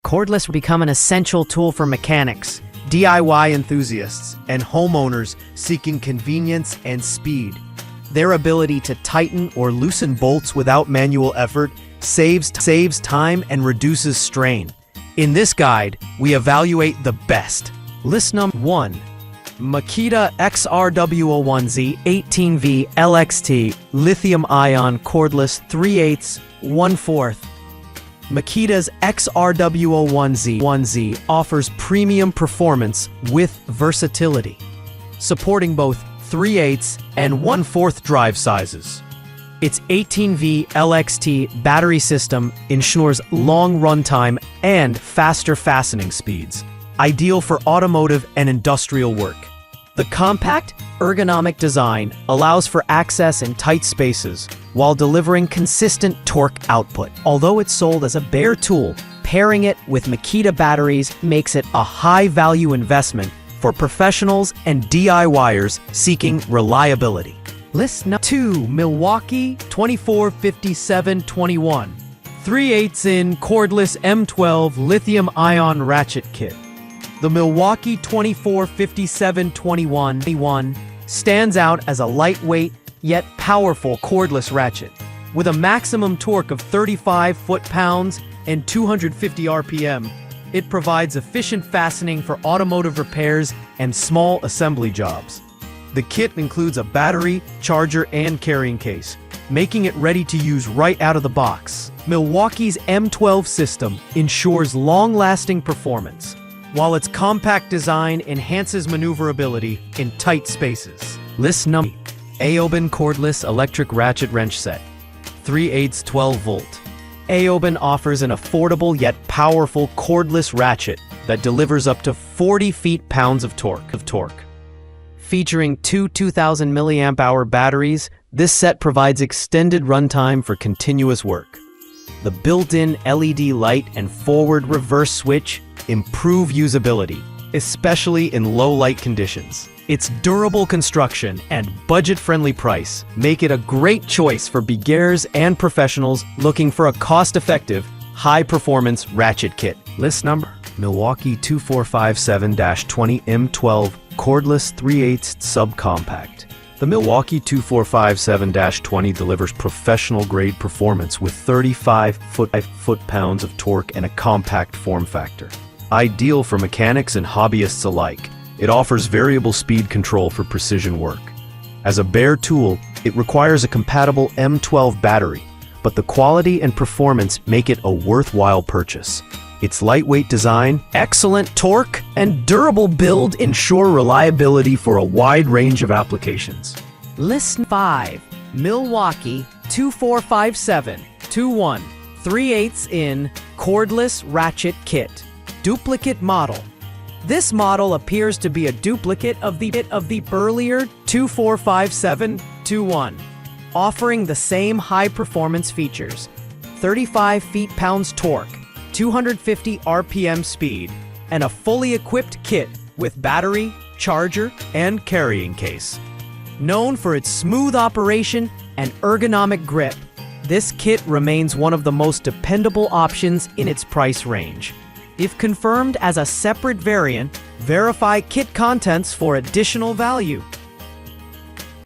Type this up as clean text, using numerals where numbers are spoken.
Cordless will become an essential tool for mechanics, DIY enthusiasts, and homeowners seeking convenience and speed. Their ability to tighten or loosen bolts without manual effort saves time and reduces strain. In this guide, we evaluate the best. List number 1. Makita XRW01Z 18V LXT Lithium-ion Cordless 3/8 1/4. Makita's XRW01Z offers premium performance with versatility, supporting both 3/8 and 1/4 drive sizes. Its 18V LXT battery system ensures long runtime and faster fastening speeds, ideal for automotive and industrial work. The compact, ergonomic design allows for access in tight spaces while delivering consistent torque output. Although it's sold as a bare tool, pairing it with Makita batteries makes it a high-value investment for professionals and DIYers seeking reliability. List number 2. Milwaukee 245721 3/8 in Cordless M12 Lithium-ion Ratchet Kit. The Milwaukee 245721 stands out as a lightweight yet powerful cordless ratchet. With a maximum torque of 35 foot-pounds and 250 RPM, it provides efficient fastening for automotive repairs and small assembly jobs. The kit includes a battery, charger, and carrying case, making it ready to use right out of the box. Milwaukee's M12 system ensures long-lasting performance, while its compact design enhances maneuverability in tight spaces. List number: AOBEN Cordless Electric Ratchet Wrench Set 3/8 12-volt. AOBEN offers an affordable yet powerful cordless ratchet that delivers up to 40 feet-pounds of torque. Featuring two 2000 mAh batteries, this set provides extended runtime for continuous work. The built-in LED light and forward-reverse switch improve usability, especially in low-light conditions. Its durable construction and budget-friendly price make it a great choice for beginners and professionals looking for a cost-effective, high-performance ratchet kit. List number: Milwaukee 2457-20 M12 Cordless 3/8 Subcompact. The Milwaukee 2457-20 delivers professional-grade performance with 35 foot-pounds of torque and a compact form factor. Ideal for mechanics and hobbyists alike, it offers variable speed control for precision work. As a bare tool, it requires a compatible M12 battery, but the quality and performance make it a worthwhile purchase. Its lightweight design, excellent torque, and durable build ensure reliability for a wide range of applications. List 5. Milwaukee 2457-21 3/8 in Cordless Ratchet Kit Duplicate Model. This model appears to be a duplicate of the earlier 2457-21, offering the same high-performance features: 35 feet-pounds torque, 250 RPM speed, and a fully equipped kit with battery, charger, and carrying case. Known for its smooth operation and ergonomic grip, this kit remains one of the most dependable options in its price range. If confirmed as a separate variant, verify kit contents for additional value.